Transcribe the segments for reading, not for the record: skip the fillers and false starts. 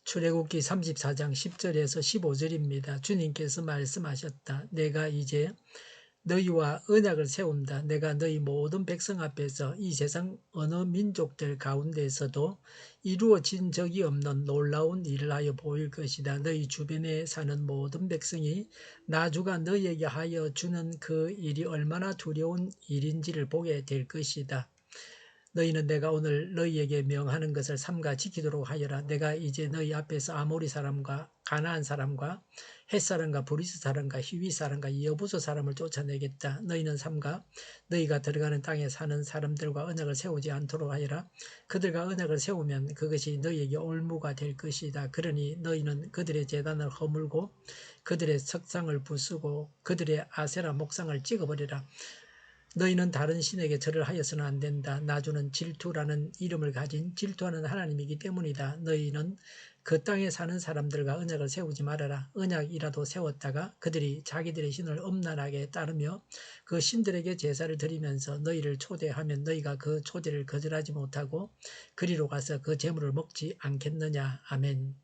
출애굽기 34장 10절에서 15절입니다. 주님께서 말씀하셨다. 내가 이제 너희와 언약을 세운다. 내가 너희 모든 백성 앞에서 이 세상 어느 민족들 가운데에서도 이루어진 적이 없는 놀라운 일을 하여 보일 것이다. 너희 주변에 사는 모든 백성이 나주가 너희에게 하여 주는 그 일이 얼마나 두려운 일인지를 보게 될 것이다. 너희는 내가 오늘 너희에게 명하는 것을 삼가 지키도록 하여라. 내가 이제 너희 앞에서 아모리 사람과 가나안 사람과 헷 사람과 브리스 사람과 히위 사람과 여부서 사람을 쫓아내겠다. 너희는 삼가 너희가 들어가는 땅에 사는 사람들과 언약을 세우지 않도록 하여라. 그들과 언약을 세우면 그것이 너희에게 올무가 될 것이다. 그러니 너희는 그들의 제단을 허물고 그들의 석상을 부수고 그들의 아세라 목상을 찍어버리라. 너희는 다른 신에게 절을 하여서는 안 된다. 나주는 질투라는 이름을 가진 질투하는 하나님이기 때문이다. 너희는 그 땅에 사는 사람들과 언약을 세우지 말아라. 언약이라도 세웠다가 그들이 자기들의 신을 엄란하게 따르며 그 신들에게 제사를 드리면서 너희를 초대하면 너희가 그 초대를 거절하지 못하고 그리로 가서 그 제물을 먹지 않겠느냐. 아멘.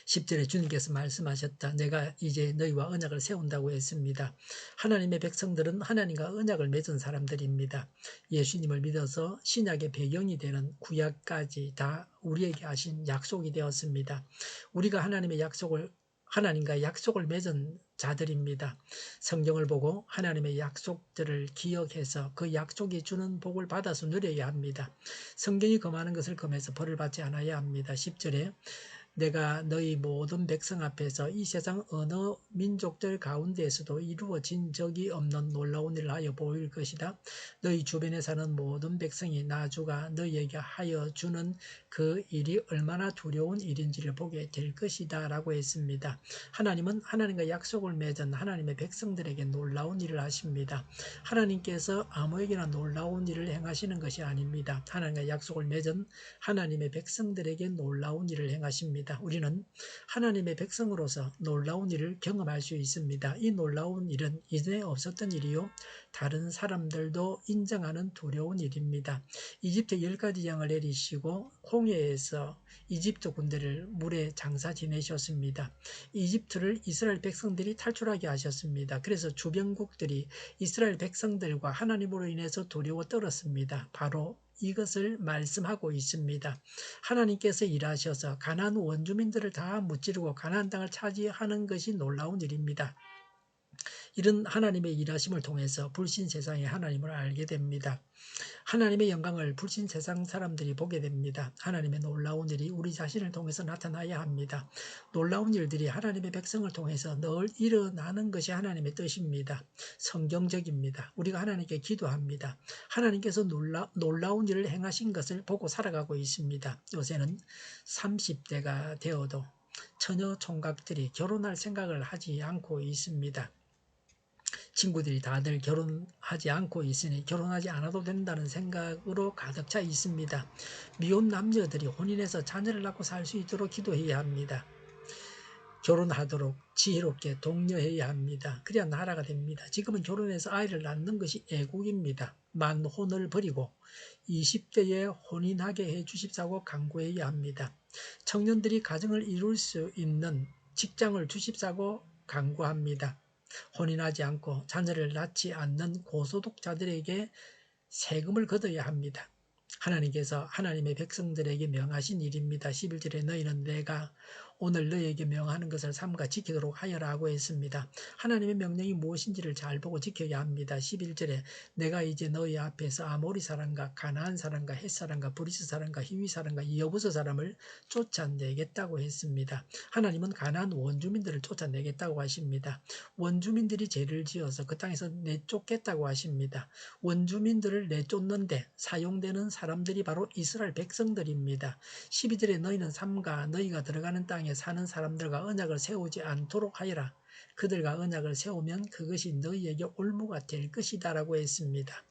10절에 주님께서 말씀하셨다. 내가 이제 너희와 언약을 세운다고 했습니다. 하나님의 백성들은 하나님과 언약을 맺은 사람들입니다. 예수님을 믿어서 신약의 배경이 되는 구약까지 다 우리에게 하신 약속이 되었습니다. 우리가 하나님과 약속을 맺은 자들입니다. 성경을 보고 하나님의 약속들을 기억해서 그 약속이 주는 복을 받아서 누려야 합니다. 성경이 금하는 것을 금해서 벌을 받지 않아야 합니다. 10절에 내가 너희 모든 백성 앞에서 이 세상 어느 민족들 가운데에서도 이루어진 적이 없는 놀라운 일을 하여 보일 것이다. 너희 주변에 사는 모든 백성이 나주가 너희에게 하여 주는 그 일이 얼마나 두려운 일인지를 보게 될 것이다 라고 했습니다. 하나님은 하나님과 약속을 맺은 하나님의 백성들에게 놀라운 일을 하십니다. 하나님께서 아무에게나 놀라운 일을 행하시는 것이 아닙니다. 하나님과 약속을 맺은 하나님의 백성들에게 놀라운 일을 행하십니다. 우리는 하나님의 백성으로서 놀라운 일을 경험할 수 있습니다. 이 놀라운 일은 이전에 없었던 일이요 다른 사람들도 인정하는 두려운 일입니다. 이집트 10가지 재앙을 내리시고 홍해에서 이집트 군대를 물에 장사 지내셨습니다. 이집트를 이스라엘 백성들이 탈출하게 하셨습니다. 그래서 주변국들이 이스라엘 백성들과 하나님으로 인해서 두려워 떨었습니다. 바로 이것을 말씀하고 있습니다. 하나님께서 일하셔서 가나안 원주민들을 다 무찌르고 가나안 땅을 차지하는 것이 놀라운 일입니다. 이런 하나님의 일하심을 통해서 불신 세상의 하나님을 알게 됩니다. 하나님의 영광을 불신 세상 사람들이 보게 됩니다. 하나님의 놀라운 일이 우리 자신을 통해서 나타나야 합니다. 놀라운 일들이 하나님의 백성을 통해서 늘 일어나는 것이 하나님의 뜻입니다. 성경적입니다. 우리가 하나님께 기도합니다. 하나님께서 놀라운 일을 행하신 것을 보고 살아가고 있습니다. 요새는 30대가 되어도 처녀 총각들이 결혼할 생각을 하지 않고 있습니다. 친구들이 다들 결혼하지 않고 있으니 결혼하지 않아도 된다는 생각으로 가득 차 있습니다. 미혼 남녀들이 혼인해서 자녀를 낳고 살 수 있도록 기도해야 합니다. 결혼하도록 지혜롭게 독려해야 합니다. 그래야 나라가 됩니다. 지금은 결혼해서 아이를 낳는 것이 애국입니다. 만혼을 버리고 20대에 혼인하게 해주십사고 강구해야 합니다. 청년들이 가정을 이룰 수 있는 직장을 주십사고 강구합니다. 혼인하지 않고 자녀를 낳지 않는 고소득자들에게 세금을 걷어야 합니다. 하나님께서 하나님의 백성들에게 명하신 일입니다. 11절에 너희는 내가 오늘 너희에게 명하는 것을 삼가 지키도록 하여라고 했습니다. 하나님의 명령이 무엇인지를 잘 보고 지켜야 합니다. 11절에 내가 이제 너희 앞에서 아모리 사람과 가나안 사람과 헷 사람과 브리스 사람과 히위 사람과 여부서 사람을 쫓아내겠다고 했습니다. 하나님은 가나안 원주민들을 쫓아내겠다고 하십니다. 원주민들이 죄를 지어서 그 땅에서 내쫓겠다고 하십니다. 원주민들을 내쫓는데 사용되는 사람들이 바로 이스라엘 백성들입니다. 12절에 너희는 삼가 너희가 들어가는 땅에 사는 사람들과 언약을 세우지 않도록 하여라. 그들과 언약을 세우면 그것이 너희에게 올무가 될 것이다 라고 했습니다.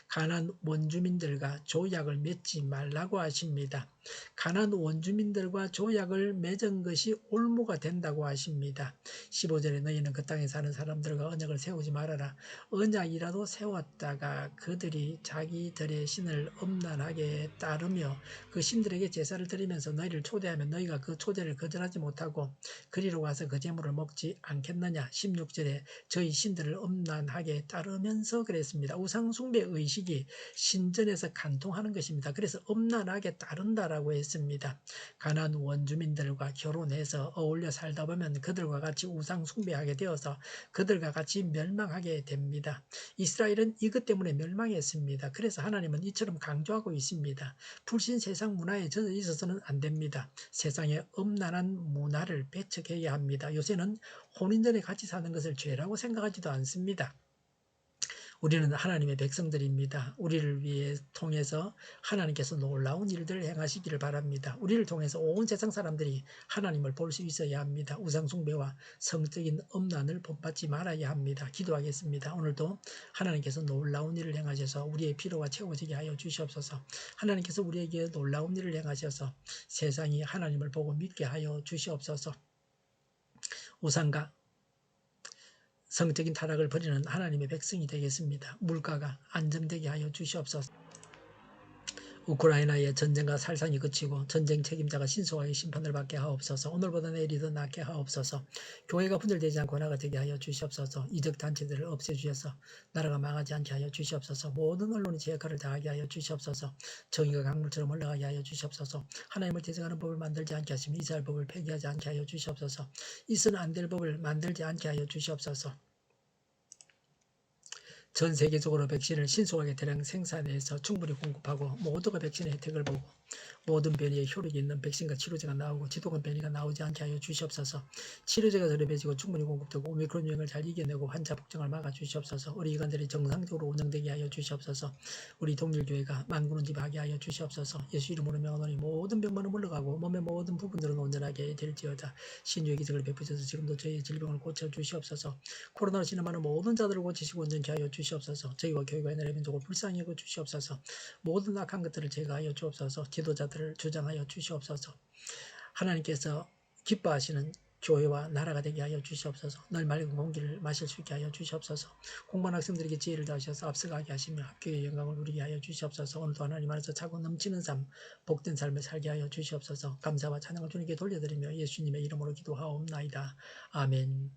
가나안 원주민들과 조약을 맺지 말라고 하십니다. 가나안 원주민들과 조약을 맺은 것이 올무가 된다고 하십니다. 15절에 너희는 그 땅에 사는 사람들과 언약을 세우지 말아라. 언약이라도 세웠다가 그들이 자기들의 신을 엄란하게 따르며 그 신들에게 제사를 드리면서 너희를 초대하면 너희가 그 초대를 거절하지 못하고 그리로 가서 그 제물을 먹지 않겠느냐. 16절에 저희 신들을 엄란하게 따르면서 그랬습니다. 우상 숭배 의식이 신전에서 간통하는 것입니다. 그래서 엄란하게 따른다라고 했습니다. 가나안 원주민들과 결혼해서 어울려 살다 보면 그들과 같이 우상 숭배하게 되어서 그들과 같이 멸망하게 됩니다. 이스라엘은 이것 때문에 멸망했습니다. 그래서 하나님은 이처럼 강조하고 있습니다. 불신 세상 문화에 젖어 있어서는 안 됩니다. 세상에 엄란한 문화를 배척해야 합니다. 요새는 혼인전에 같이 사는 것을 죄라고 생각하지도 않습니다. 우리는 하나님의 백성들입니다. 우리를 위해 통해서 하나님께서 놀라운 일들을 행하시기를 바랍니다. 우리를 통해서 온 세상 사람들이 하나님을 볼 수 있어야 합니다. 우상숭배와 성적인 엄란을 본받지 말아야 합니다. 기도하겠습니다. 오늘도 하나님께서 놀라운 일을 행하셔서 우리의 필요가 채워지게 하여 주시옵소서. 하나님께서 우리에게 놀라운 일을 행하셔서 세상이 하나님을 보고 믿게 하여 주시옵소서. 우상과 성적인 타락을 버리는 하나님의 백성이 되겠습니다. 물가가 안정되게 하여 주시옵소서. 우크라이나의 전쟁과 살상이 그치고 전쟁 책임자가 신속하게 심판을 받게 하옵소서. 오늘보다 내일이 더 낫게 하옵소서. 교회가 분열되지 않고 나가게 하여 주시옵소서. 이적 단체들을 없애주셔서 나라가 망하지 않게 하여 주시옵소서. 모든 언론이 제 역할을 다하게 하여 주시옵소서. 정의가 강물처럼 흘러가게 하여 주시옵소서. 하나님을 대적하는 법을 만들지 않게 하시며 이스라엘 법을 폐기하지 않게 하여 주시옵소서. 있어는 안 될 법을 만들지 않게 하여 주시옵소서. 전 세계적으로 백신을 신속하게 대량 생산해서 충분히 공급하고 모두가 백신의 혜택을 보고 모든 변이에 효력이 있는 백신과 치료제가 나오고 지독한 변이가 나오지 않게 하여 주시옵소서. 치료제가 저렴해지고 충분히 공급되고 오미크론 유행을 잘 이겨내고 환자 폭증을 막아 주시옵소서. 우리 기관들이 정상적으로 운영되게 하여 주시옵소서. 우리 동일교회가 만군을 지배하게 하여 주시옵소서. 예수 이름으로 명하노니 모든 병만은 물러가고 몸의 모든 부분들은 온전하게 될지어다. 신유의 기적을 베푸셔서 지금도 저희의 질병을 고쳐 주시옵소서. 코로나로 신음하는 모든 자들을 고치시고 온전케 하여 주시옵소서. 저희와 교회가 나라의 민족을 불쌍히 여겨 주시옵소서. 모든 악한 것들을 제거하여 주옵소서. 지도자들을 주장하여 주시옵소서. 하나님께서 기뻐하시는 교회와 나라가 되게 하여 주시옵소서. 늘 맑은 공기를 마실 수 있게 하여 주시옵소서. 공부한 학생들에게 지혜를 다하셔서 앞서가게 하시며 학교의 영광을 누리게 하여 주시옵소서. 오늘도 하나님 안에서 차고 넘치는 삶, 복된 삶을 살게 하여 주시옵소서. 감사와 찬양을 주님께 돌려드리며 예수님의 이름으로 기도하옵나이다. 아멘.